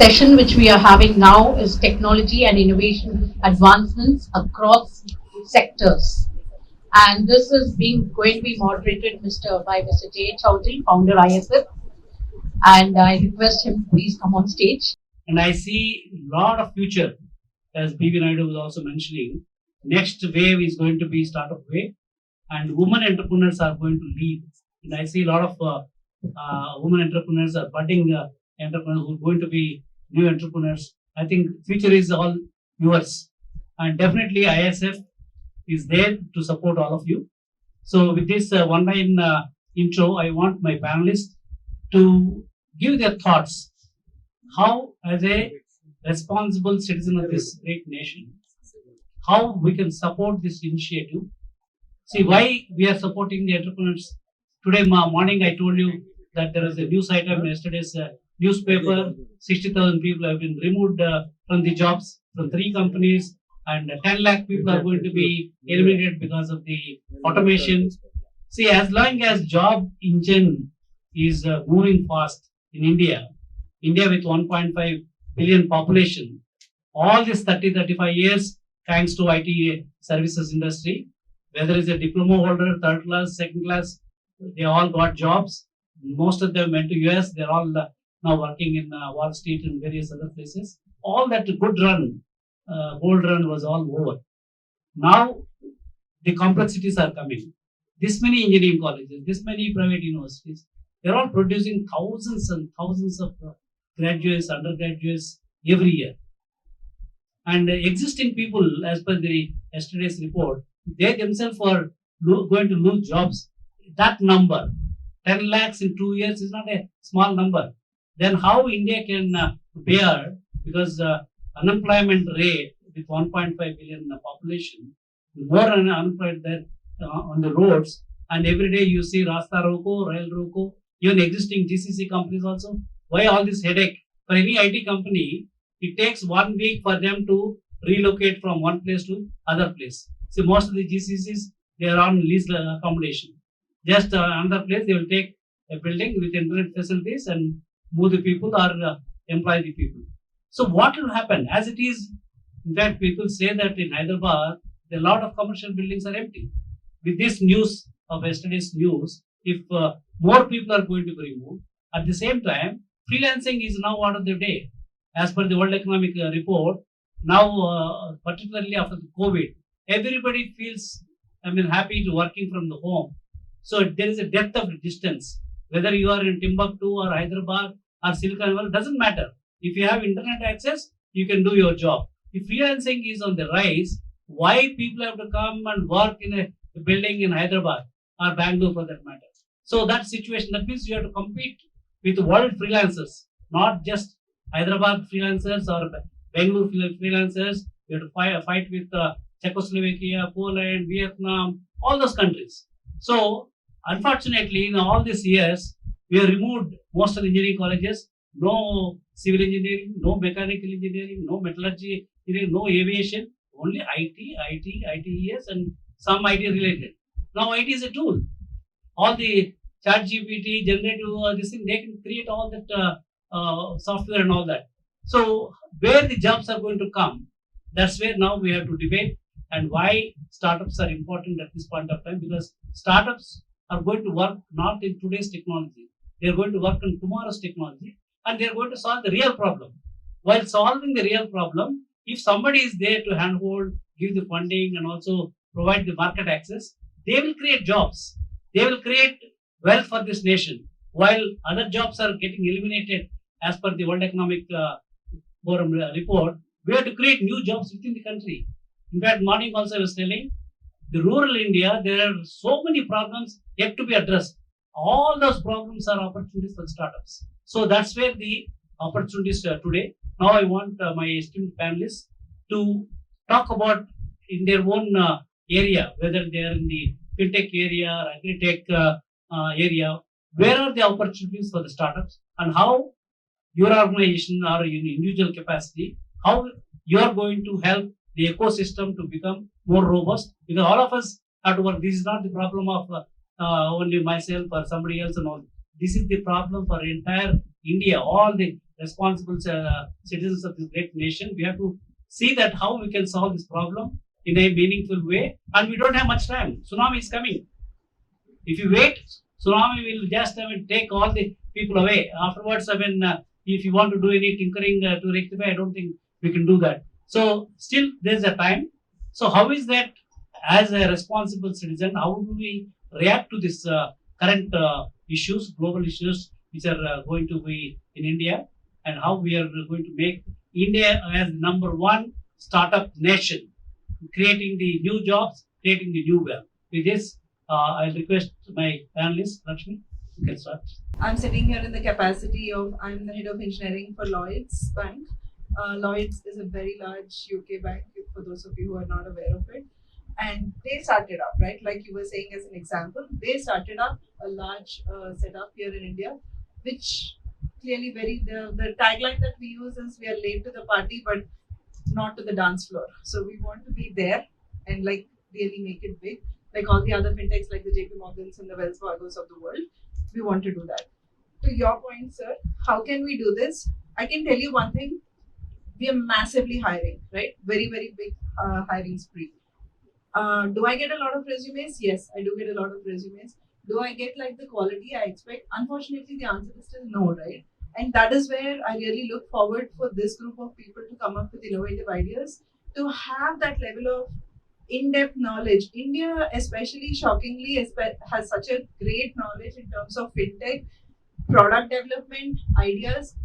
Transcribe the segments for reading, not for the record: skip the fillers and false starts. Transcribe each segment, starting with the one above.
session which we are having now is technology and innovation advancements across sectors. And this is going to be moderated by Mr. J. Chowdhury, founder ISF. And I request him to please come on stage. And I see a lot of future, as B.V. Naidu was also mentioning. Next wave is going to be startup wave, and women entrepreneurs are going to lead. And I see a lot of women entrepreneurs are budding entrepreneurs who are going to be new entrepreneurs. I think future is all yours, and definitely ISF is there to support all of you. So with this one-line intro, I want my panelists to give their thoughts how, as a responsible citizen of this great nation, how we can support this initiative. See why we are supporting the entrepreneurs. Today morning I told you that there is a news item in yesterday's newspaper. 60,000 people have been removed from the jobs from 3 companies, and 10 lakh people are going to be eliminated because of the automation. See, as long as job engine is moving fast in India with 1.5 billion population, all this 30-35 years, thanks to IT services industry, whether it's a diploma holder, third class, second class, they all got jobs. Most of them went to US. They're all now working in Wall Street and various other places. All that good run, gold run was all over. Now the complexities are coming. This many engineering colleges, this many private universities, they're all producing thousands and thousands of graduates, undergraduates every year. And existing people, as per the yesterday's report, they themselves are going to lose jobs. That number, 10 lakhs in 2 years, is not a small number. Then how India can bear, because unemployment rate with 1.5 billion population, more unemployed there on the roads, and every day you see Rasta Roko, Rail Roko, even existing GCC companies also. Why all this headache? For any IT company, it takes 1 week for them to relocate from one place to other place. So most of the GCCs, they are on lease accommodation. Just another place, they will take a building with internet facilities and move the people or employ the people. So what will happen? As it is, in fact, people say that in Hyderabad, a lot of commercial buildings are empty. With this news of yesterday's news, if more people are going to be removed, at the same time, freelancing is now out of the day. As per the World Economic Report, now particularly after the COVID, everybody feels, happy to working from the home. So there is a depth of distance. Whether you are in Timbuktu or Hyderabad or Silicon Valley, doesn't matter. If you have internet access, you can do your job. If freelancing is on the rise, why people have to come and work in a building in Hyderabad or Bangalore for that matter? So that situation, that means you have to compete with world freelancers, not just Hyderabad freelancers or Bangalore freelancers. You have to fight with Czechoslovakia, Poland, Vietnam, all those countries. So unfortunately, in all these years, we have removed most of the engineering colleges. No civil engineering, no mechanical engineering, no metallurgy engineering, no aviation. Only ITES, and some IT related. Now IT is a tool. All the ChatGPT, generative, this thing, they can create all that software and all that. So where the jobs are going to come, that's where now we have to debate, and why startups are important at this point of time, because startups are going to work not in today's technology. They are going to work on tomorrow's technology, and they are going to solve the real problem. While solving the real problem, if somebody is there to handhold, give the funding, and also provide the market access, they will create jobs. They will create wealth for this nation. While other jobs are getting eliminated as per the World Economic Forum report, we have to create new jobs within the country. In fact, morning also I was telling, the rural India, there are so many problems yet to be addressed. All those problems are opportunities for startups. So that's where the opportunities today. Now I want my esteemed panelists to talk about in their own area, whether they are in the fintech area or agri-tech area, where are the opportunities for the startups, and how your organization or in individual capacity, how you are going to help the ecosystem to become more robust, because all of us have to work. This is not the problem of only myself or somebody else and all. This is the problem for entire India. All the responsible citizens of this great nation, we have to see that how we can solve this problem in a meaningful way. And we don't have much time. Tsunami is coming. If you wait, tsunami will just take all the people away. Afterwards, if you want to do any tinkering to rectify, I don't think we can do that. So still, there's a time. So how is that as a responsible citizen? How do we react to this current issues, global issues, which are going to be in India, and how we are going to make India as number one startup nation, creating the new jobs, creating the new wealth. With this, I'll request my panelists, Lakshmi, you can start. I'm sitting here in the capacity of, I'm the head of engineering for Lloyds Bank. Lloyds is a very large UK bank, for those of you who are not aware of it. And they started up, right? Like you were saying as an example, they started up a large setup here in India, which clearly the tagline that we use is we are late to the party, but not to the dance floor. So we want to be there and like really make it big. Like all the other fintechs like the JP Morgans and the Wells Fargos of the world, we want to do that. To your point, sir, how can we do this? I can tell you one thing, we are massively hiring, right? Very, very big hiring spree. Do I get a lot of resumes? Yes, I do get a lot of resumes. Do I get like the quality I expect? Unfortunately, the answer is still no, right? And that is where I really look forward for this group of people to come up with innovative ideas, to have that level of in-depth knowledge. India, especially shockingly, has such a great knowledge in terms of fintech, product development, ideas.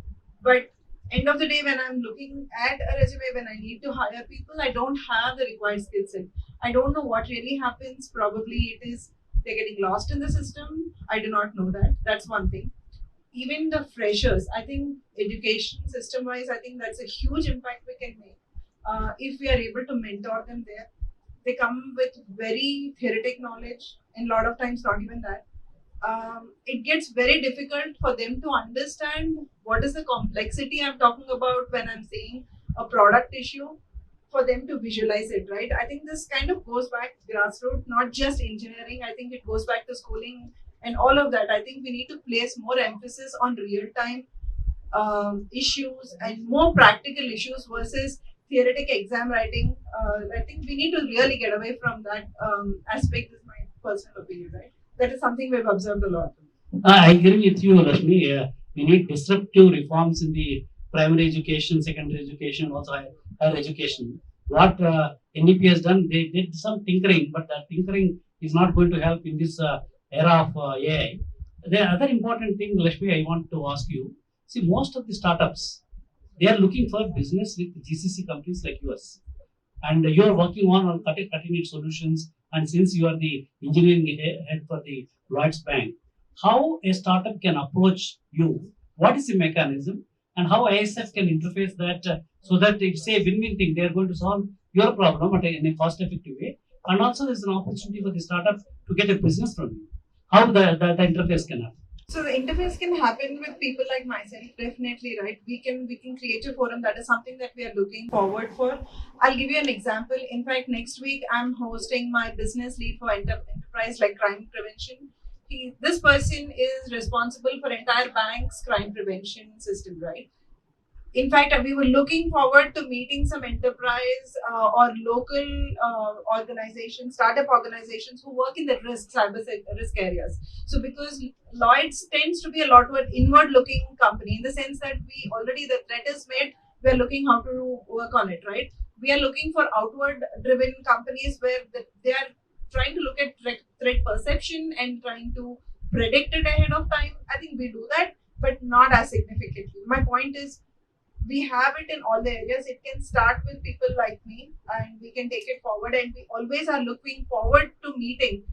But end of the day, when I'm looking at a resume, when I need to hire people, I don't have the required skill set. I don't know what really happens. Probably it is they're getting lost in the system. I do not know that. That's one thing. Even the freshers, I think education system wise, I think that's a huge impact we can make. If we are able to mentor them there, they come with very theoretic knowledge and a lot of times not even that. It gets very difficult for them to understand what is the complexity I'm talking about when I'm saying a product issue, for them to visualize it, right? I think this kind of goes back grassroots, not just engineering. I think it goes back to schooling and all of that. I think we need to place more emphasis on real-time issues and more practical issues versus theoretic exam writing. I think we need to really get away from that aspect, is my personal opinion, right? That is something we've observed a lot. I agree with you, Rashmi. We need disruptive reforms in the primary education, secondary education, also higher education. What NEP has done, they did some tinkering, but that tinkering is not going to help in this era of AI. The other important thing, Rashmi, I want to ask you. See, most of the startups, they are looking for business with GCC companies like yours. And you are working on cutting-edge solutions. And since you are the engineering head for the Lloyds Bank, how a startup can approach you? What is the mechanism? And how ISF can interface that so that it's a win-win thing. They are going to solve your problem in a cost-effective way. And also there's an opportunity for the startup to get a business from you. How the interface can happen? So the interface can happen with people like myself, definitely, right? We can create a forum. That is something that we are looking forward for. I'll give you an example. In fact, next week I'm hosting my business lead for enterprise like crime prevention. This person is responsible for entire bank's crime prevention system, right? In fact, we were looking forward to meeting some enterprise or local organizations, startup organizations who work in the cyber risk areas. So because Lloyds tends to be a lot more inward-looking company in the sense that we already, the threat is made, we are looking how to work on it, right? We are looking for outward-driven companies where they are trying to look at threat perception and trying to predict it ahead of time. I think we do that, but not as significantly. My point is, we have it in all the areas. It can start with people like me and we can take it forward, and we always are looking forward to meeting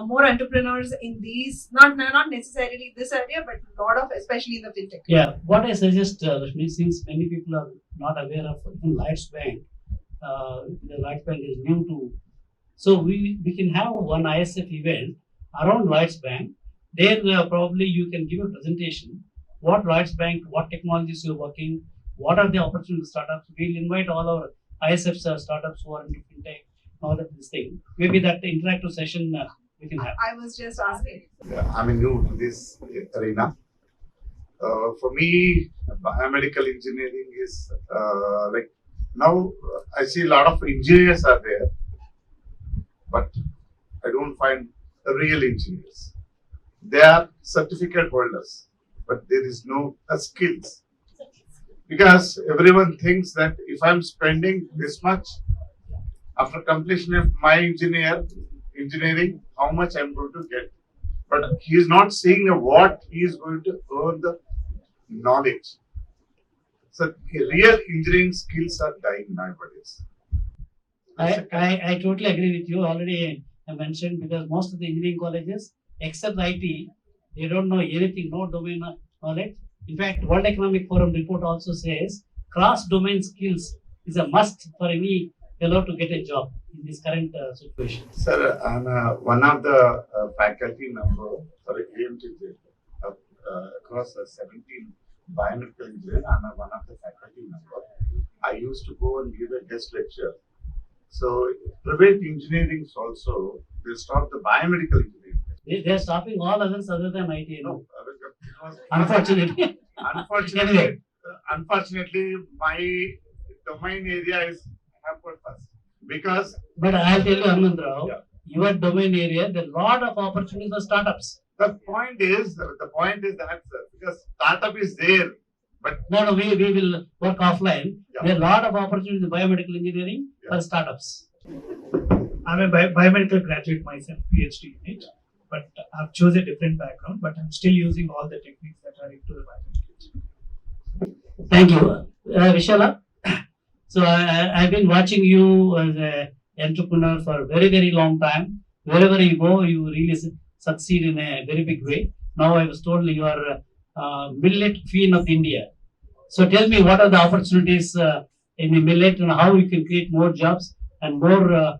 more entrepreneurs in these, not necessarily this area, but a lot of, especially in the fintech. Yeah, what I suggest, Rashmi, since many people are not aware of even Lloyds Bank, the Lloyds Bank is new to, so we can have one ISF event around Lloyds Bank. There probably you can give a presentation, what Lloyds Bank, what technologies you're working, what are the opportunity startups. We'll invite all our ISF startups who are into fintech, all of this thing. Maybe that interactive session we can have. I was just asking. I'm new to this arena. For me, biomedical engineering is like now I see a lot of engineers are there, but I don't find real engineers. They are certificate holders, but there is no skills because everyone thinks that if I'm spending this much after completion of my engineering, how much I'm going to get. But he is not seeing what he is going to earn the knowledge. So real engineering skills are dying nowadays. I totally agree with you. Already I mentioned because most of the engineering colleges, except IT, they don't know anything, no domain knowledge. In fact, World Economic Forum report also says cross-domain skills is a must for any fellow to get a job in this current situation. Sir, I'm one of the faculty member for AMTJ across 17 biomedical engineering. I'm one of the faculty member. I used to go and give a guest lecture. So private engineering also they stop the biomedical engineering. They are stopping all others other than IT. You know? Because Unfortunately. Unfortunately, my domain area is hampered first because. But I'll tell you, Anandrao, Yeah. your domain area, there are a lot of opportunities for startups. The point is that sir, because startup is there, but No, we will work offline. Yeah. There are a lot of opportunities in biomedical engineering for startups. I'm a biomedical graduate myself, PhD in it, but I've chosen a different background, but I'm still using all the techniques that are into the biomedical engineering. Thank you. Vishala, so I've been watching you as an entrepreneur for a very, very long time. Wherever you go, you really succeed in a very big way. Now I was told you are Millet Queen of India. So tell me what are the opportunities in the millet and how you can create more jobs and more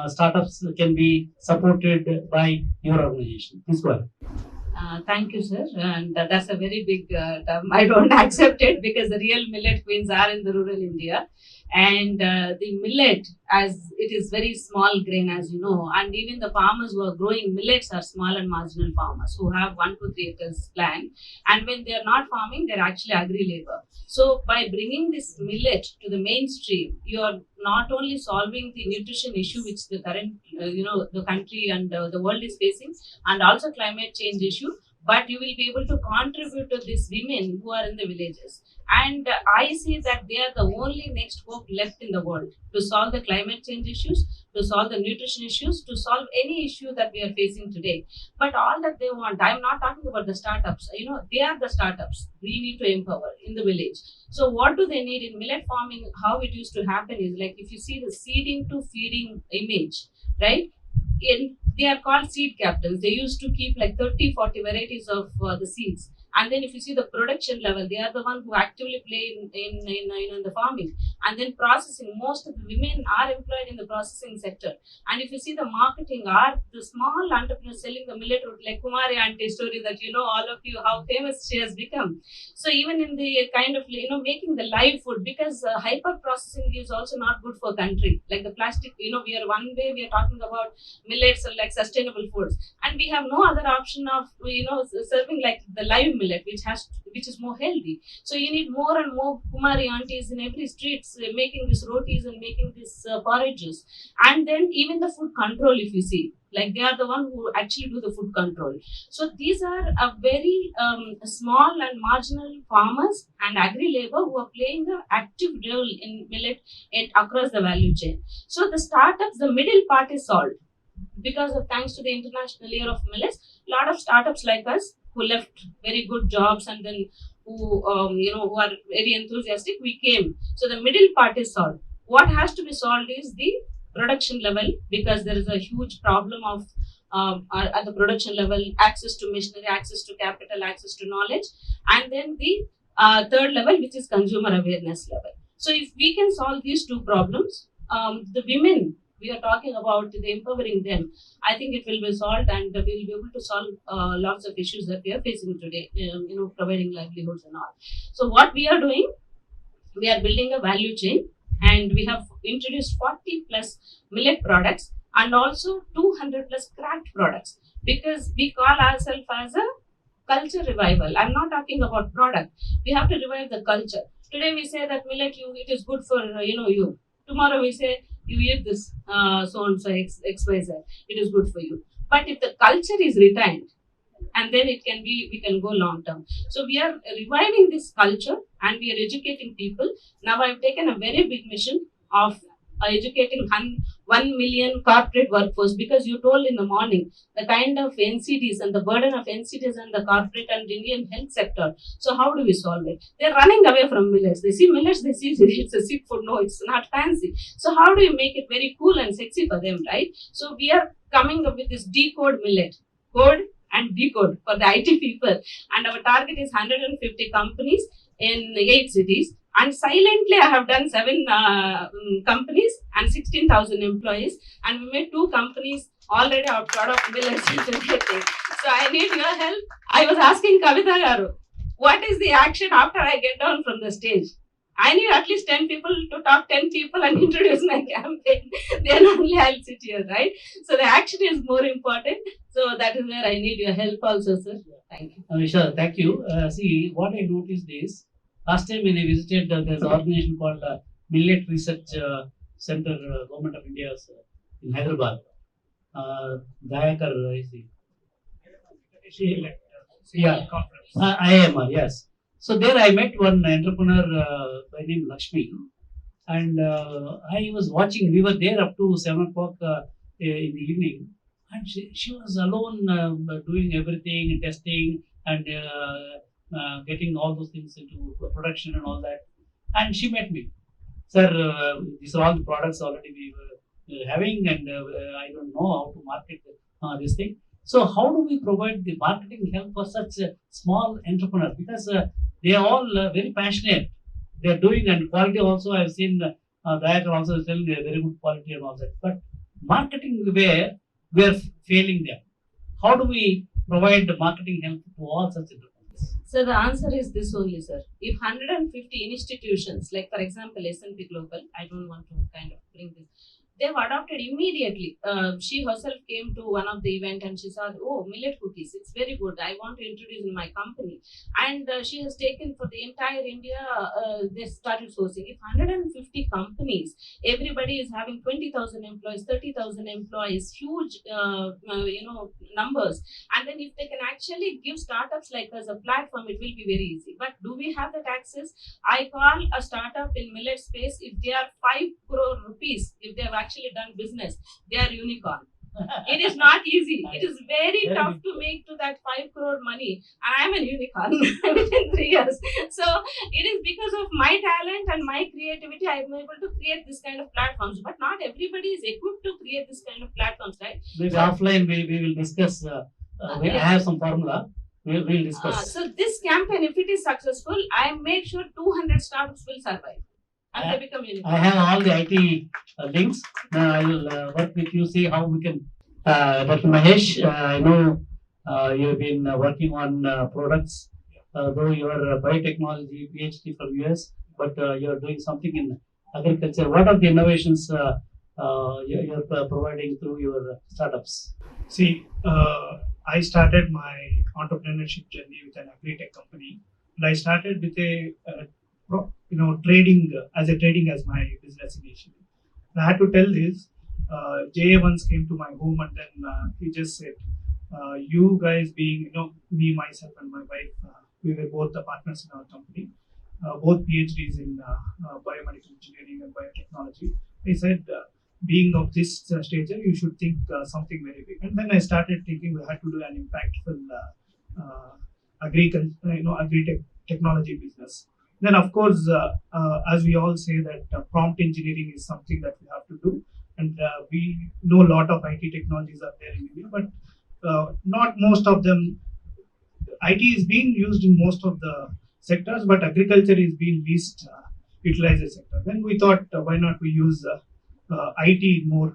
startups can be supported by your organization. Please go ahead. Thank you, sir. And that's a very big term. I don't accept it because the real millet queens are in the rural India. And the millet, as it is very small grain, as you know, and even the farmers who are growing millets are small and marginal farmers who have 1 to 3 acres land. And when they are not farming, they're actually agri labor. So by bringing this millet to the mainstream, you are not only solving the nutrition issue which the current, the country and the world is facing, and also climate change issue, but you will be able to contribute to these women who are in the villages. And I see that they are the only next hope left in the world to solve the climate change issues, to solve the nutrition issues, to solve any issue that we are facing today. But all that they want, I'm not talking about the startups, they are the startups we need to empower in the village. So what do they need in millet farming? How it used to happen is like if you see the seeding to feeding image, right? They are called seed captains. They used to keep like 30-40 varieties of the seeds. And then if you see the production level, they are the one who actively play in the farming. And then processing, most of the women are employed in the processing sector. And if you see the marketing, are the small entrepreneurs selling the millet root, like Kumari auntie story that all of you, how famous she has become. So even in the kind of, making the live food, because hyper processing is also not good for country. Like the plastic, we are one way we are talking about millets or like sustainable foods. And we have no other option of, serving like the live millet, which is more healthy. So you need more and more Kumari aunties in every streets making these rotis and making these porridges. And then even the food control, if you see, like they are the one who actually do the food control. So these are a very small and marginal farmers and agri labor who are playing an active role in millet across the value chain. So the startups, the middle part is solved because of thanks to the International Year of Millets. A lot of startups like us who left very good jobs and then who are very enthusiastic, we came. So the middle part is solved. What has to be solved is the production level, because there is a huge problem of at the production level, access to machinery, access to capital, access to knowledge, and then the third level, which is consumer awareness level. So if we can solve these two problems, the women, we are talking about the empowering them, I think it will be solved and we'll be able to solve lots of issues that we are facing today, providing livelihoods and all. So what we are doing, we are building a value chain and we have introduced 40 plus millet products and also 200 plus craft products, because we call ourselves as a culture revival. I'm not talking about product. We have to revive the culture. Today we say that millet, it is good for you. Tomorrow we say you eat this so and so XYZ. It is good for you. But if the culture is retained, and then we can go long term. So we are reviving this culture and we are educating people. Now I've taken a very big mission of educating 1 million corporate workforce, because you told in the morning the kind of NCDs and the burden of NCDs and the corporate and Indian health sector. So how do we solve it? They're running away from millets. They see millets, they see it's a sick food. No, it's not fancy. So how do you make it very cool and sexy for them, right? So we are coming up with this decode millet. Code and decode for the IT people. And our target is 150 companies in 8 cities. And silently, I have done 7 companies and 16,000 employees. And we made 2 companies already out of millets. So I need your help. I was asking Kavita Garu, what is the action after I get down from the stage? I need at least 10 people to talk 10 people and introduce my campaign. Then only I'll sit here, right? So the action is more important. So that is where I need your help also, sir. Thank you. Sure, thank you. See, what I noticed is, last time when I visited, there's an organization called Millet Research Center, Government of India in Hyderabad. Dayakar, I see. Yeah, IMR, yes. So there I met one entrepreneur by name Lakshmi, and I was watching. We were there up to 7 o'clock in the evening, and she was alone doing everything, testing and getting all those things into production and all that. And she met me, sir. These are all the products already we were having, and I don't know how to market this thing. So how do we provide the marketing help for such a small entrepreneur? Because they are all very passionate. They are doing, and quality also. I've seen Dayakar also selling very good quality and all that. But marketing, where we are failing them. How do we provide the marketing help to all such entrepreneurs? So the answer is this only, sir. If 150 institutions, like for example S&P Global, I don't want to kind of bring this, they've adopted immediately. She herself came to one of the event and she saw, oh, millet cookies, it's very good. I want to introduce in my company. And she has taken for the entire India, they started sourcing. If 150 companies, everybody is having 20,000 employees, 30,000 employees, huge, numbers. And then if they can actually give startups like us a platform, it will be very easy. But do we have that access? I call a startup in millet space, if they are 5 crore rupees, if they have actually done business, they are unicorn. It is not easy. It is very tough to make to that 5 crore money. And I am a unicorn within 3 years. So it is because of my talent and my creativity, I am able to create this kind of platforms. But not everybody is equipped to create this kind of platforms, right? Maybe offline we will discuss. I have some formula. We'll discuss. So this campaign, if it is successful, I make sure 200 startups will survive. And they become unicorn. I have all the IT links. I will work with you, see how we can. Dr. Mahesh, I know you've been working on products, though you are a biotechnology PhD from US, but you are doing something in agriculture. What are the innovations you're providing through your startups? See, I started my entrepreneurship journey with an agri-tech company, and I started with a trading as my business initially. And I had to tell this. JA once came to my home and then he just said, "You guys being me, myself, and my wife, we were both the partners in our company, both PhDs in biomedical engineering and biotechnology." He said, "Being of this stature, you should think something very big." And then I started thinking we had to do an impactful agri-tech technology business. Then, of course, as we all say that prompt engineering is something that we have to do. And we know a lot of IT technologies are there in India, but not most of them. IT is being used in most of the sectors, but agriculture is being least utilized sector. Then we thought, why not we use IT in more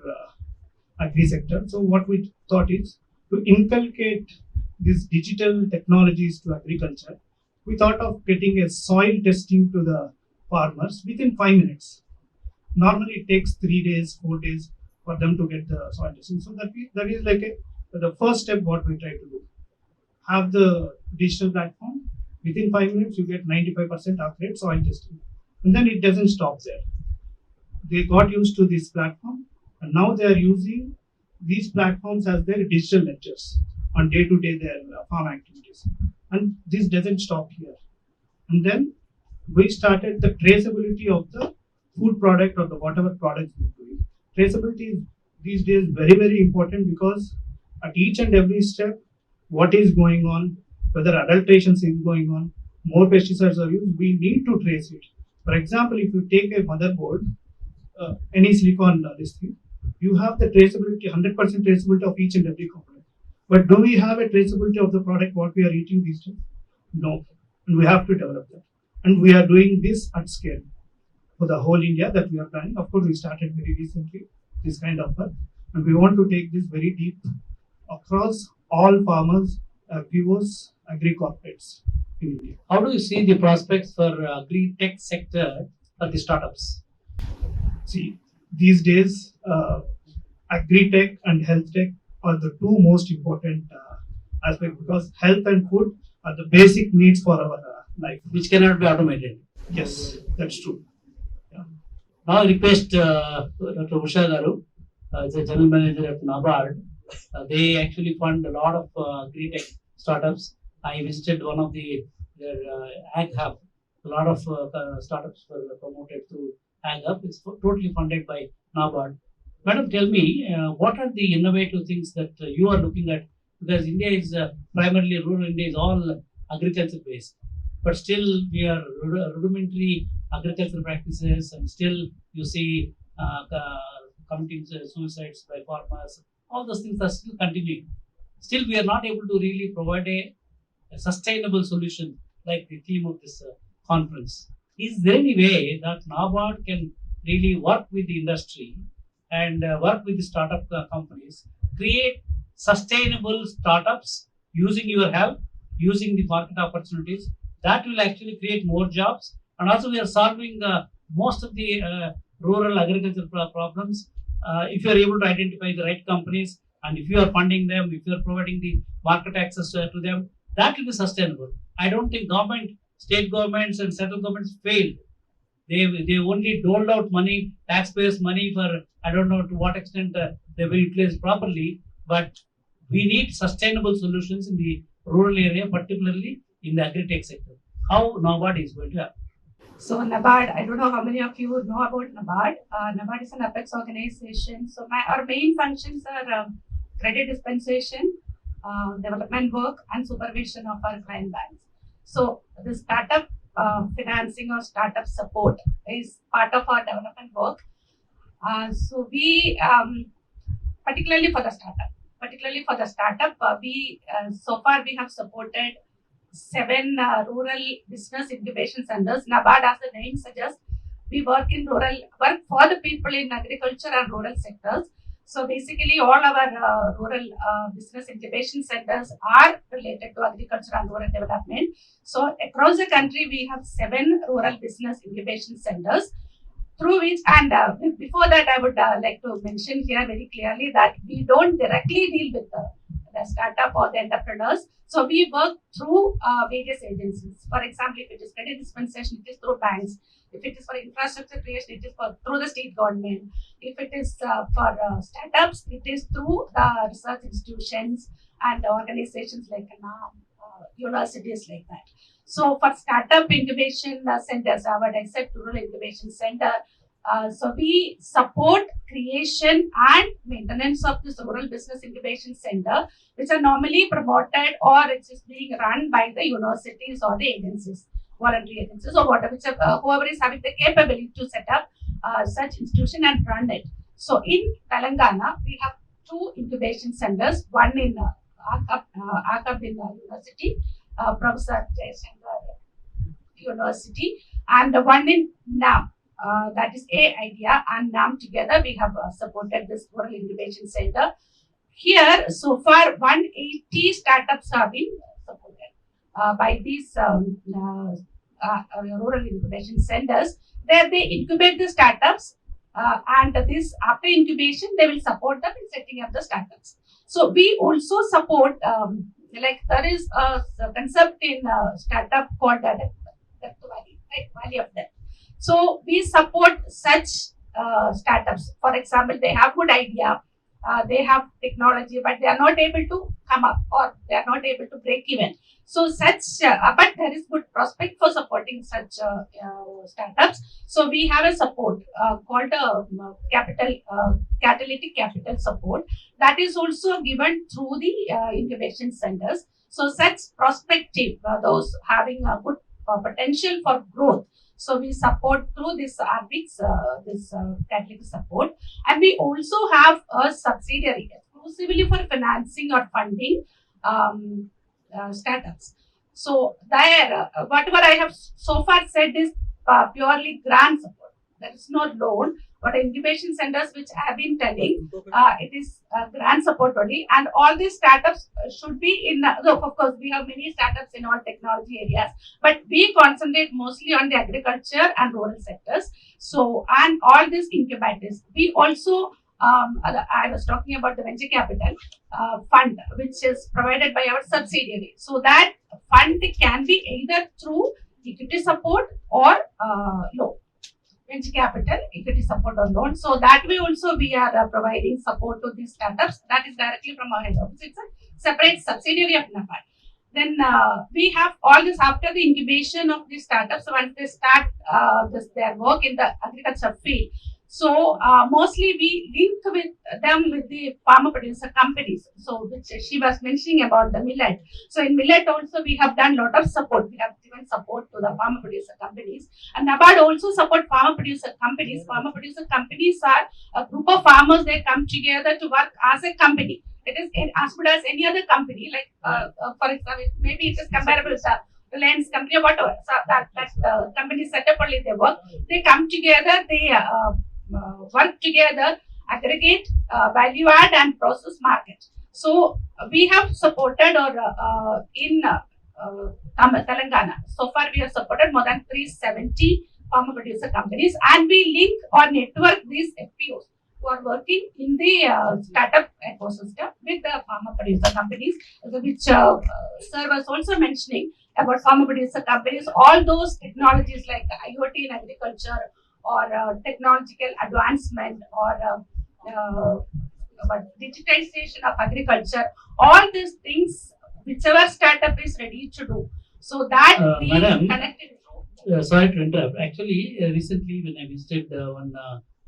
agri sector? So what we thought is to inculcate these digital technologies to agriculture. We thought of getting a soil testing to the farmers within 5 minutes. Normally it takes 3 days, 4 days for them to get the soil testing. So that is like the first step what we try to do. have the digital platform. Within 5 minutes, you get 95% accurate soil testing. And then it doesn't stop there. They got used to this platform, and now they are using these platforms as their digital ledgers on day-to-day their farm activities. And this doesn't stop here. And then we started the traceability of the food product or the whatever products we're doing. Traceability is these days very, very important, because at each and every step, what is going on, whether adulteration is going on, more pesticides are used, we need to trace it. For example, if you take a motherboard, any silicon this thing, you have the traceability, 100% traceability of each and every component. But do we have a traceability of the product what we are eating these days? No, and we have to develop that. And we are doing this at scale for the whole India that we are planning. Of course, we started very recently this kind of work, and we want to take this very deep across all farmers, viewers, agri corporates in India. How do you see the prospects for agri-tech sector for the startups? See, these days, agri-tech and health tech are the two most important aspects, because health and food are the basic needs for our life. Which cannot be automated. Yes, that's true. Now I request Dr. Usha Garu, as a general manager at NABARD. They actually fund a lot of agri-tech startups. I visited one of their Ag Hub. A lot of startups were promoted through Ag Hub. It's totally funded by NABARD. Madam, tell me, what are the innovative things that you are looking at? Because India is primarily rural India is all agriculture based, but still we are rudimentary agricultural practices, and still you see committing suicides by farmers. All those things are still continuing. Still, we are not able to really provide a sustainable solution like the theme of this conference. Is there any way that NABARD can really work with the industry and work with the startup companies, create sustainable startups using your help, using the market opportunities? That will actually create more jobs, and also we are solving most of the rural agricultural problems. If you are able to identify the right companies, and if you are funding them, if you are providing the market access to them, that will be sustainable. I don't think government, state governments and central governments failed. They only doled out money, taxpayers' money, for I don't know to what extent they were utilized properly. But we need sustainable solutions in the rural area, particularly in the agri-tech sector. How NABARD is going to happen? So NABARD, I don't know how many of you know about NABARD. NABARD is an apex organization. So our main functions are credit dispensation, development work, and supervision of our client banks. So the startup financing or startup support is part of our development work. So we, particularly for the startup, we so far we have supported 7 rural business incubation centers. NABARD, as the name suggests, we work for the people in agriculture and rural sectors. So basically, all our rural business incubation centers are related to agriculture and rural development. So across the country, we have 7 rural business incubation centers, through which, and before that, I would like to mention here very clearly that we don't directly deal with the startup or the entrepreneurs. So we work through various agencies. For example, if it is credit dispensation, it is through banks. If it is for infrastructure creation, it is through the state government. If it is for startups, it is through the research institutions and organizations like universities like that. So for startup incubation centers, I said rural incubation center. So we support creation and maintenance of this rural business incubation center, which are normally promoted or it is being run by the universities or the agencies, voluntary agencies or whatever, whoever is having the capability to set up such institution and run it. So in Telangana, we have 2 incubation centers, one in Akab in University, Professor Jayasankar University, and one in NAM. That is idea and NAM together. We have supported this rural incubation center. Here, so far, 180 startups have been supported by these rural incubation centers. There they incubate the startups, and this after incubation, they will support them in setting up the startups. So we also support Like there is a concept in startup called Death Valley, right? Valley of Death. So we support such startups. For example, they have good idea, they have technology, but they are not able to come up or they are not able to break even. So such, but there is good prospect for supporting such startups. So we have a support called catalytic capital support that is also given through the incubation centers. So such prospective, those having a good potential for growth. So we support through this RBICS, this catalytic support, and we also have a subsidiary exclusively for financing or funding startups. So there, whatever I have so far said is purely grant support. There is no loan. But incubation centers, which I have been telling, it is grant support only, and all these startups should be in. Of course, we have many startups in all technology areas, but we concentrate mostly on the agriculture and rural sectors. So, and all these incubators, we also. I was talking about the venture capital fund, which is provided by our subsidiary. So that fund can be either through equity support or loan. Venture capital, equity support or loan. So that way also we are providing support to these startups. That is directly from our head office. It's a separate subsidiary of NABARD. Then we have all this after the incubation of these startups. So once they start their work in the agriculture field, so mostly we link with them with the farmer producer companies. So which she was mentioning about the millet. So in millet also we have done a lot of support. We have given support to the farmer producer companies, and NABARD also support farmer producer companies. Farmer producer companies are a group of farmers. They come together to work as a company. It is as good as any other company. Like for example, maybe it is comparable to Reliance company or whatever. So that company set up only their work. They come together. They work together, aggregate, value add, and process market. So we have supported or in Telangana. So far, we have supported more than 370 farmer producer companies, and we link or network these FPOs who are working in the startup ecosystem with the farmer producer companies, which Sir was also mentioning about farmer producer companies. All those technologies like IoT in agriculture or technological advancement or digitization of agriculture, all these things, whichever startup is ready to do. So that we Madam, connected through. Sorry to interrupt. Actually, recently when I visited one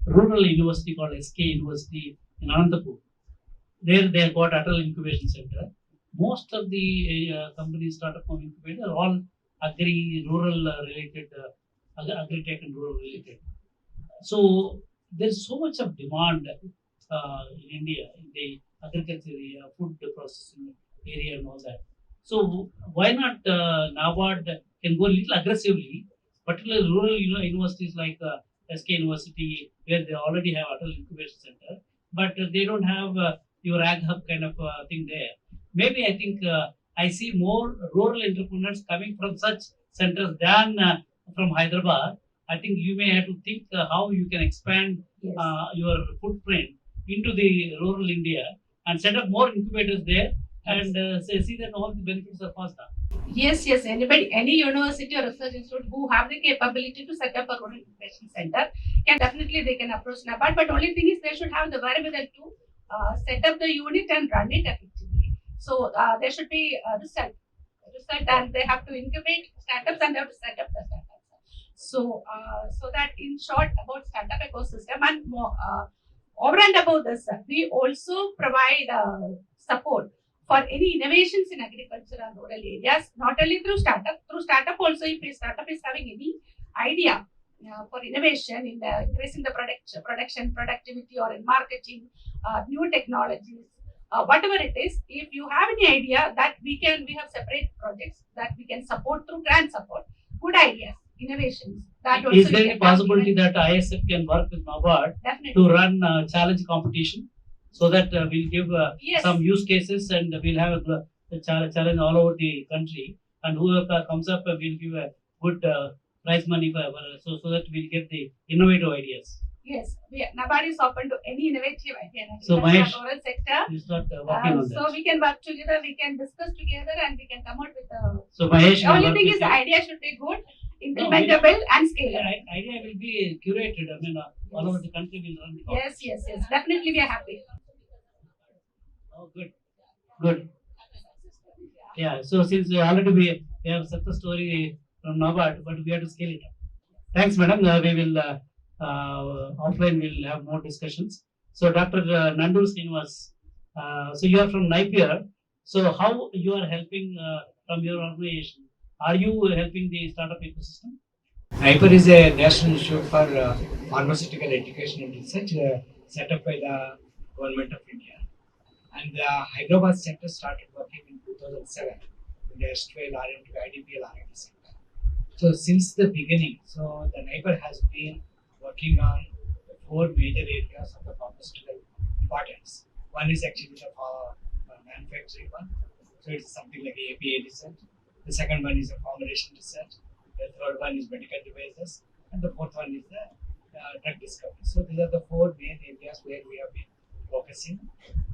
rural university called SK University in Anantapur, there they have got Atal Incubation Center. Most of the companies startup from incubator are all rural related, agri-tech and rural related. So there's so much of demand in India in the agriculture area, food processing area, and all that. So why not NABARD can go a little aggressively, particularly rural universities like SK University, where they already have Atal Incubation Center, but they don't have your ag hub kind of thing there. Maybe I think I see more rural entrepreneurs coming from such centers than from Hyderabad. I think you may have to think how you can expand your footprint into the rural India and set up more incubators there and see that all the benefits are passed on. Yes. Anybody, any university or research institute who have the capability to set up a rural incubation center can definitely they can approach NABARD. But only thing is they should have the wherewithal to set up the unit and run it effectively. So there should be research, and they have to incubate startups and they have to set up the startups. So that in short about startup ecosystem and more, over and above this, we also provide support for any innovations in agriculture and rural areas, not only through startup also, if a startup is having any idea for innovation in increasing the production, productivity, or in marketing, new technologies, whatever it is, if you have any idea that we have separate projects that we can support through grant support, good ideas, innovations. That also is there any possibility that ISF can work with NABARD to run challenge competition so that we'll give some use cases and we'll have a challenge all over the country, and whoever comes up we'll give a good prize money for so that we'll get the innovative ideas. Yes, NABARD is open to any innovative idea. So, That's Mahesh, our oral sector. you start working on So that. we can work together, we can discuss together, and we can come out with a. So Mahesh, The will only work thing with is the you. idea should be good, implementable, and scalable. Idea will be curated. I mean, all over the country will run. Yes. Definitely, we are happy. Oh, good, good. Yeah. So since we have success story from NABARD, but we have to scale it up. Thanks, madam. We will offline. We'll have more discussions. So, Dr. Nandur Srinivas, so you are from Napier. So, how you are helping from your organization? Are you helping the startup ecosystem? Hyper is a national institute for pharmaceutical education and research set up by the government of India. And the Hyderabad center started working in 2007 in the erstwhile R&D, IDPL R&D center. So since the beginning, so the NIPER has been working on 4 major areas of the pharmaceutical importance. One is actually the manufacturing one. So it's something like API research. The second one is the formulation research. The third one is medical devices. And the fourth one is the drug discovery. So these are the 4 main areas where we have been focusing.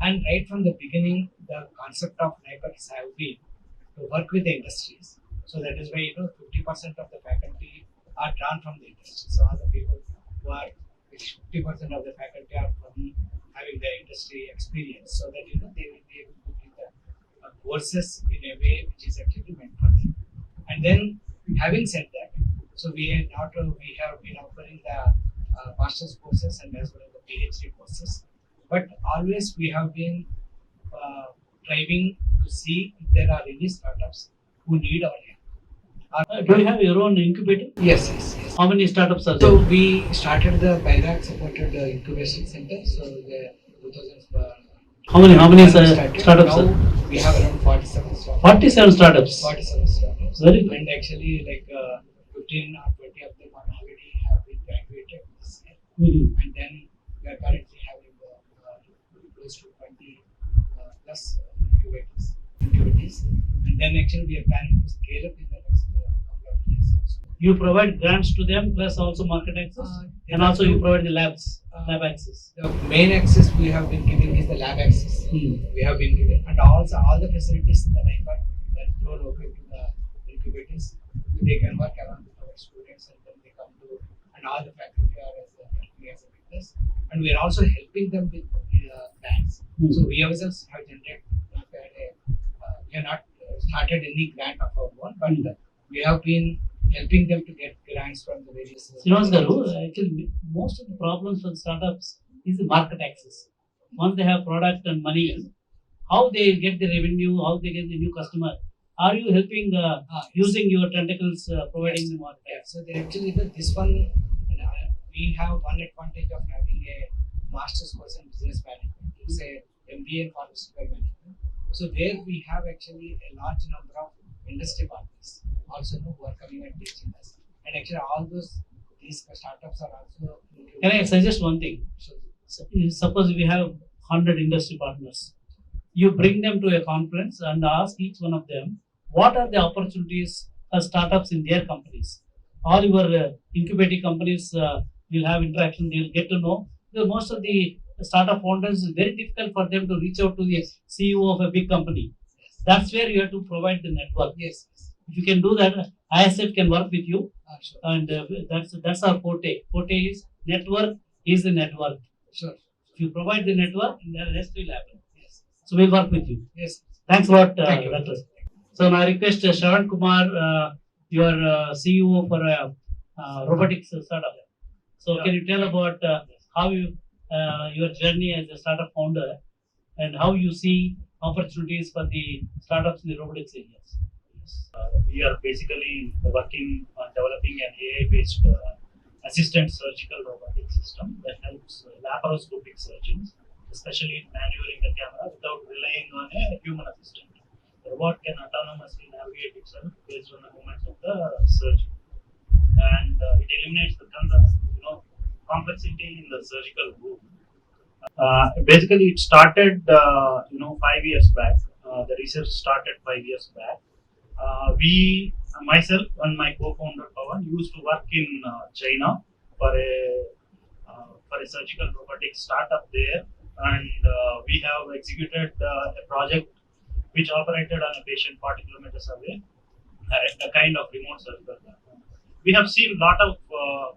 And right from the beginning, the concept of NIPER has been to work with the industries. So that is why 50% of the faculty are drawn from the industry. So all the people who are 50% of the faculty are from having the industry experience, so that they will be able to give the courses in a way which is actually meant for them. And then, having said that, so we have been offering the master's courses and as well as the PhD courses, but always we have been driving to see if there are any startups who need our help. Do you have your own incubator? Yes. How many startups are So there? we started the BIRAC supported incubation center. So the 2000. How many started. startups? Now we have around 47 startups. 47 startups. 47 startups. Very good. And actually, like 15 or 20 of them are already have been graduated this year. And then we are currently having close to 20 plus incubators. And then actually we are planning to scale up in the next couple of years also. You provide grants to them plus also market access, and also you provide the lab access. The main access we have been giving is the lab access. We have been giving, and also all the facilities in the NIPER that thrown open to the incubators. They can work around with our students, and then they come to, and all the faculty are helping as a witness. And we are also helping them with grants. So we ourselves have generated. We have not started any grant of our own, but we have been helping them to get grants from the various. Srinivas Garu, actually, most of the problems for startups is the market access. Once they have product and money, how they get the revenue, how they get the new customer. Are you helping using your tentacles, providing the market? Yeah, so they actually this one, we have one advantage of having a master's course in business management. It's a MBA in pharmaceutical management. So there we have actually a large number of industry partners also who are coming and teaching us. And actually all these startups are also. Can I suggest one thing? Suppose we have 100 industry partners. You bring them to a conference and ask each one of them what are the opportunities for startups in their companies. All your incubating companies will have interaction. They will get to know. Because most of the startup founders, is very difficult for them to reach out to the CEO of a big company. That's where you have to provide the network. Yes. If you can do that, ISF can work with you, Sure. and that's our forte. Forte is network is the network. Sure. If you provide the network, then the rest will happen. Yes. So we'll work with you. Yes. Thanks a lot, Thank you. Doctor. So now I request Shravan Kumar, your CEO for robotics startup. So can you tell about how your journey as a startup founder and how you see opportunities for the startups in the robotics areas? We are basically working on developing an AI-based assistant surgical robotic system that helps laparoscopic surgeons, especially in maneuvering the camera without relying on a human assistant. The robot can autonomously navigate itself based on the movements of the surgeon, and it eliminates the complexity in the surgical room. Basically, it started 5 years back. The research started 5 years back. Myself and my co-founder Pawan used to work in China for for a surgical robotics startup there, and we have executed a project which operated on a patient 40 kilometers away, a kind of remote surgical platform. We have seen a lot of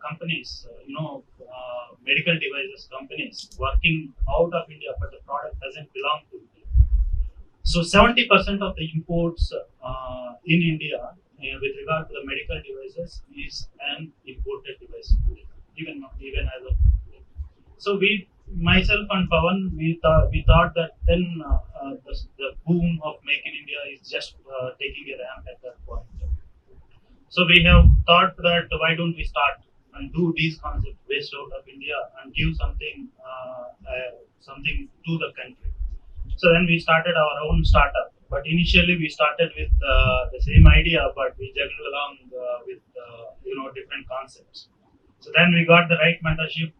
companies, medical devices companies working out of India, but the product doesn't belong to India. So 70% of the imports in India with regard to the medical devices is an imported device today, even as of today. So myself and Pawan, we thought that then the boom of Make in India is just taking a ramp at that point. So we have thought that why don't we start and do these concepts based out of India and give something to the country. So then we started our own startup. But initially we started with the same idea, but we juggled along with different concepts. So then we got the right mentorship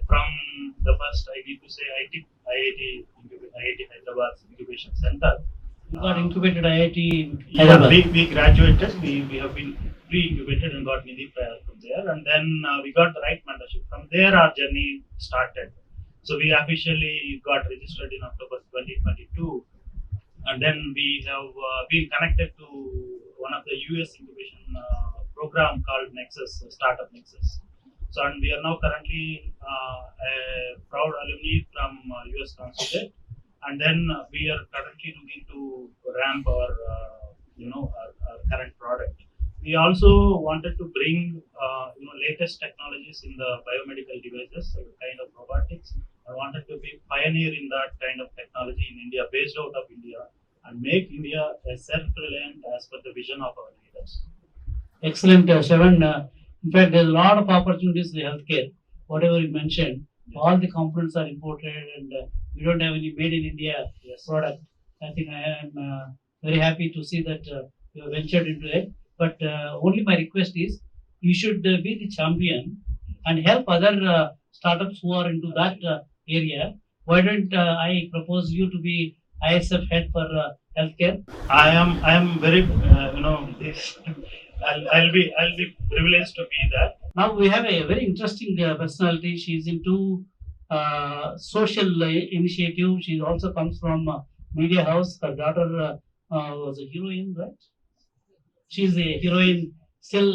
from the first, I need to say, IIT Hyderabad Incubation Center. You got incubated IIT Yeah, Hyderabad. we graduated. We have been pre-incubated and got Nidhi from there, and then we got the right mentorship. From there, our journey started. So we officially got registered in October 2022, and then we have been connected to one of the US incubation program called Nexus, Startup Nexus. So, and we are now currently a proud alumni from US Consulate, and then we are currently looking to ramp our current product. We also wanted to bring latest technologies in the biomedical devices, so kind of robotics. I wanted to be pioneer in that kind of technology in India, based out of India, and make India a self-reliant as per the vision of our leaders. Excellent, Shravan. In fact, there's a lot of opportunities in healthcare. Whatever you mentioned, all the components are imported, and we don't have any made in India product. I think I am very happy to see that you have ventured into it. But only my request is, you should be the champion and help other startups who are into that area. Why don't I propose you to be ISF head for healthcare? I am very I'll be privileged to be that. Now we have a very interesting personality. She's into social initiative. She also comes from media house. Her daughter was a heroine, right? She's a heroine. Still,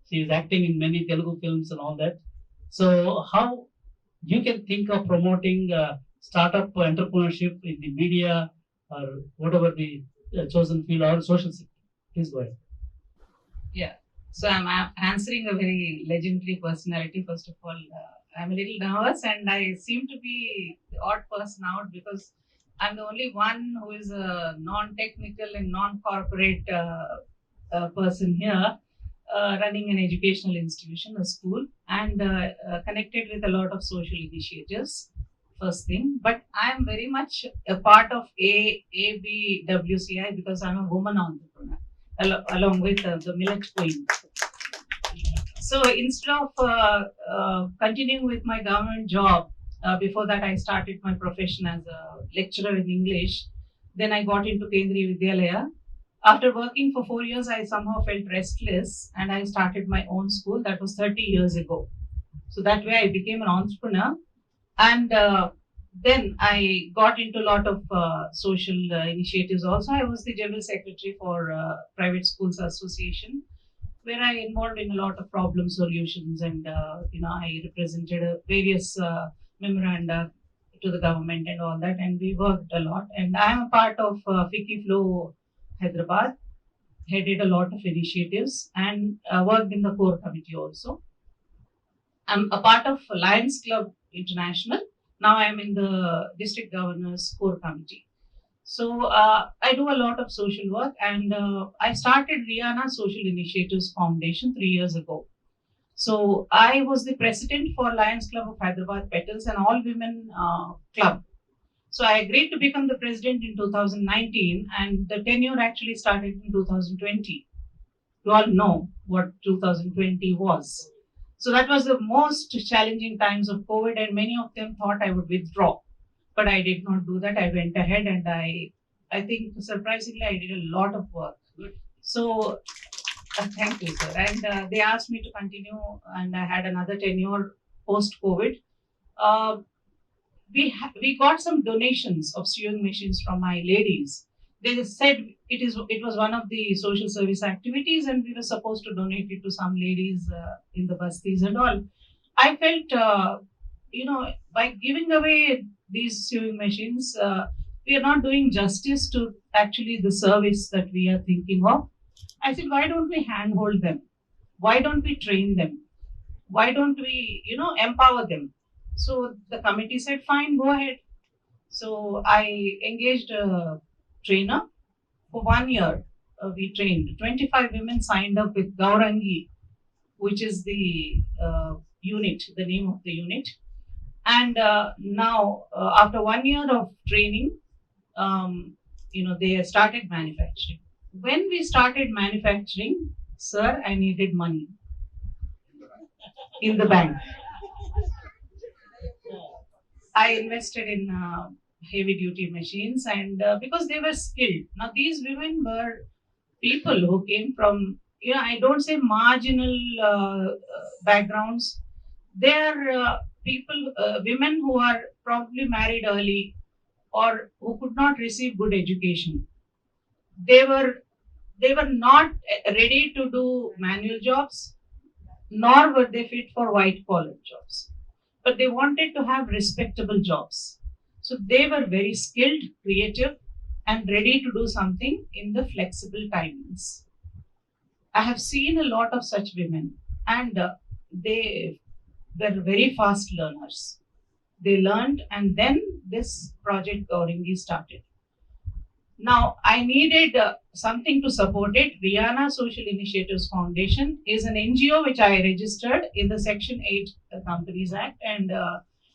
she's acting in many Telugu films and all that. So how you can think of promoting startup entrepreneurship in the media or whatever the chosen field or social sector? Please go ahead. Yeah. So I'm answering a very legendary personality. First of all, I'm a little nervous, and I seem to be the odd person out because I'm the only one who is a non-technical and non-corporate person here, running an educational institution, a school, and connected with a lot of social initiatives. First thing, but I am very much a part of ABWCI because I'm a woman entrepreneur, along with the Millet Queen. So instead of continuing with my government job, before that I started my profession as a lecturer in English. Then I got into Kendriya Vidyalaya. After working for 4 years, I somehow felt restless, and I started my own school. That was 30 years ago. So that way I became an entrepreneur. And then I got into a lot of social initiatives also. I was the general secretary for Private Schools Association, where I involved in a lot of problem solutions, and I represented various memoranda to the government and all that, and we worked a lot. And I am a part of FICCI Flow Hyderabad, headed a lot of initiatives, and worked in the core committee also. I'm a part of Lions Club International. Now I am in the district governor's core committee. So I do a lot of social work, and I started Rihanna Social Initiatives Foundation 3 years ago. So I was the president for Lions Club of Hyderabad Petals, an all-women club. So I agreed to become the president in 2019, and the tenure actually started in 2020. You all know what 2020 was. So that was the most challenging times of COVID, and many of them thought I would withdraw. But I did not do that. I went ahead, and I think surprisingly I did a lot of work. So thank you, sir. And they asked me to continue, and I had another tenure post-COVID. Uh, we got some donations of sewing machines from my ladies. They said it was one of the social service activities, and we were supposed to donate it to some ladies in the bastis and all. I felt, by giving away these sewing machines, we are not doing justice to actually the service that we are thinking of. I said, why don't we handhold them? Why don't we train them? Why don't we, empower them? So the committee said, fine, go ahead. So I engaged a trainer for 1 year. We trained 25 women signed up with Gaurangi, which is the unit, the name of the unit. And now, after 1 year of training, they started manufacturing. When we started manufacturing, sir, I needed money in the bank. I invested in heavy duty machines, and because they were skilled. Now, these women were people who came from, I don't say marginal backgrounds. They are people, women who are probably married early or who could not receive good education. They were not ready to do manual jobs, nor were they fit for white collar jobs. But they wanted to have respectable jobs. So they were very skilled, creative, and ready to do something in the flexible timings. I have seen a lot of such women, and they were very fast learners. They learned, and then this project Gaurangi started. Now, I needed something to support it. Rihanna Social Initiatives Foundation is an NGO which I registered in the Section 8 Companies Act, and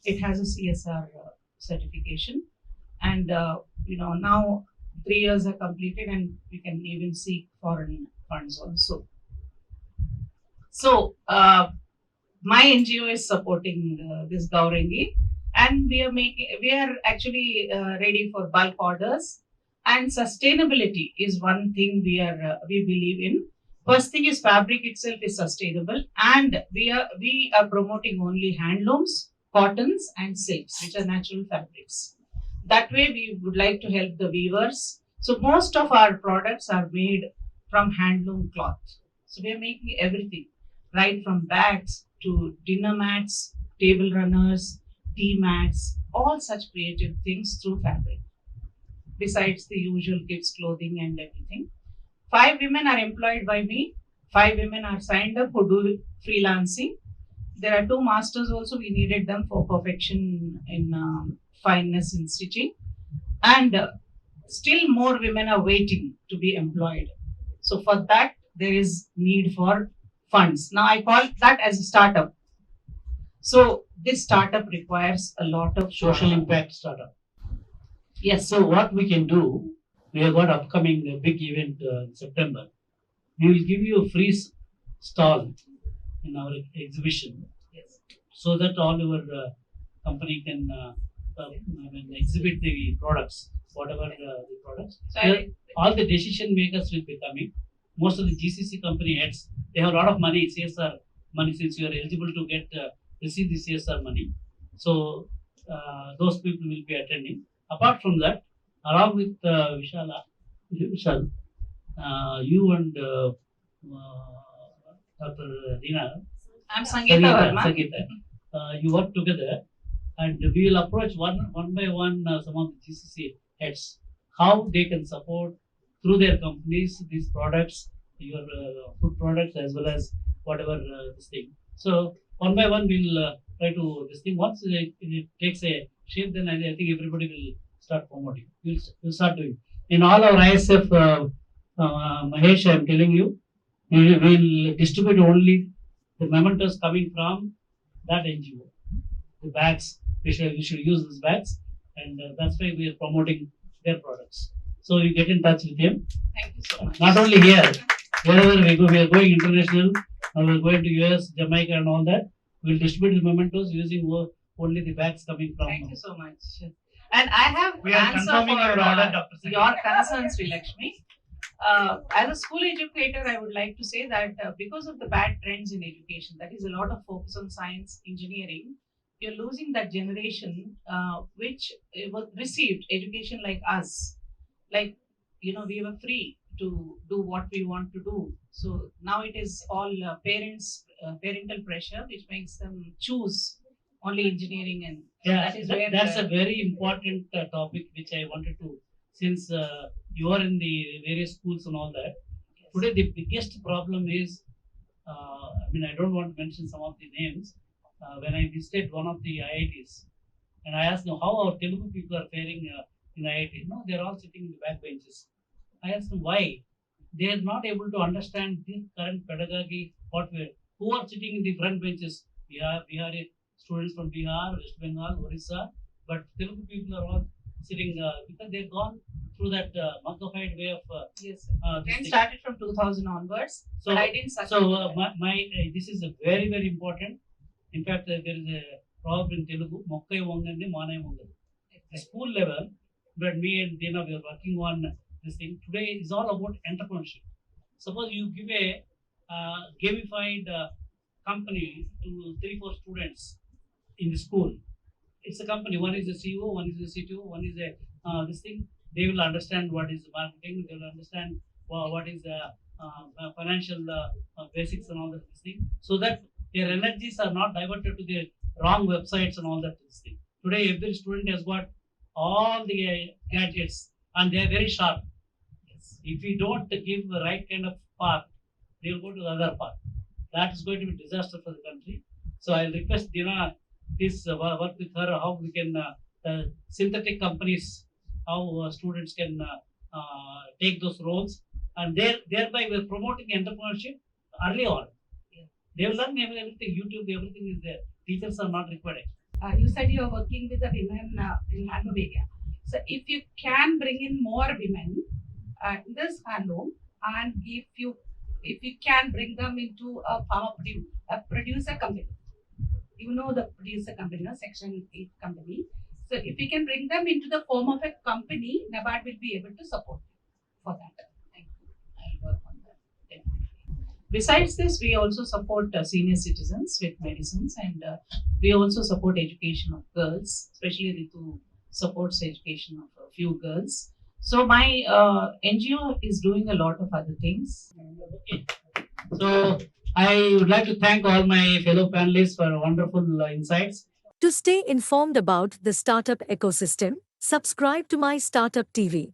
it has a CSR certification. And, now 3 years are completed, and we can even seek foreign funds also. So, my NGO is supporting this Gaurangi, and we are actually ready for bulk orders. And sustainability is one thing we believe in. First thing is fabric itself is sustainable, and we are promoting only handlooms, cottons, and silks, which are natural fabrics. That way, we would like to help the weavers. So most of our products are made from handloom cloth. So we are making everything, right from bags to dinner mats, table runners, tea mats, all such creative things through fabric, besides the usual kids' clothing and everything. 5 women are employed by me. 5 women are signed up who do freelancing. There are 2 masters also. We needed them for perfection in fineness in stitching. And still more women are waiting to be employed. So for that, there is need for funds. Now I call that as a startup. So this startup requires a lot of Social impact startup. Yes. So what we can do, we have got upcoming big event in September. We will give you a free stall in our exhibition, Yes. so that all your company can exhibit the products, whatever the products. So Here, all the decision makers will be coming. Most of the GCC company heads, they have a lot of money, CSR money, since you are eligible to get receive the CSR money. So those people will be attending. Apart from that, along with Vishal, you and Dr. Dina, I'm Sangeeta Verma. you work together, and we will approach one by one some of the GCC heads, how they can support through their companies these products, your food products, as well as whatever this thing. So one by one we'll try to this thing. Once it takes a shape, then I think everybody will start promoting. We'll start doing. In all our ISF, Mahesh, I am telling you, we will distribute only the mementos coming from that NGO. The bags, we should use these bags, and that's why we are promoting their products. So you get in touch with him. Thank you so much. Not only here, wherever we go, we are going international. Now we are going to US, Jamaica, and all that. We will distribute the mementos using only the bags coming from. Thank you so much. And I have We are answer for confirming your order, Dr. Sangeeta. your concerns, Sri Lakshmi. As a school educator, I would like to say that because of the bad trends in education, that is a lot of focus on science, engineering, you're losing that generation which received education like us. Like, we were free to do what we want to do. So now it is all parental pressure, which makes them choose only engineering, and Yeah, that is where that's a very important topic which I wanted to, since you are in the various schools and all that. yes. Today, the biggest problem is, I mean, I don't want to mention some of the names. When I visited one of the IITs, and I asked them how our Telugu people are faring in IIT. No, they're all sitting in the back benches. I asked them why. They are not able to understand the current pedagogy. Who are sitting in the front benches? Bihar students from Bihar, West Bengal, Orissa, but Telugu people are all sitting because they've gone through that monkified way of Yes, this then thing. started from 2000 onwards, So, but I didn't succeed. so this is a very very important. In fact, there is a proverb in Telugu: "Mokkai vongandi, manai vongadu." The school level, but me and Dina we are working on this thing today is all about entrepreneurship. Suppose you give a gamified company to 3-4 students in the school. It's a company. One is a CEO, one is a CTO, one is a this thing. They will understand what is marketing. They will understand what is financial basics and all that this thing, so that their energies are not diverted to the wrong websites and all that this thing. Today, every student has got all the gadgets and they are very sharp. Yes. If we don't give the right kind of path, they will go to the other path. That is going to be a disaster for the country. So I'll request Dina, please work with her how we can synthetic companies, how students can take those roles, and thereby we're promoting entrepreneurship early on. Yeah. They will learn everything. YouTube, everything is there. Teachers are not required. You said you are working with the women in handloom area. So if you can bring in more women in this handloom, and if you can bring them into a a producer company, the producer company, Section 8 company. So if we can bring them into the form of a company, NABARD will be able to support you for that. Thank you. I'll work on that. Definitely. Besides this, we also support senior citizens with medicines, and we also support education of girls, especially Ritu supports education of a few girls. So my NGO is doing a lot of other things. Okay. So I would like to thank all my fellow panelists for wonderful insights. To stay informed about the startup ecosystem, subscribe to My Startup TV.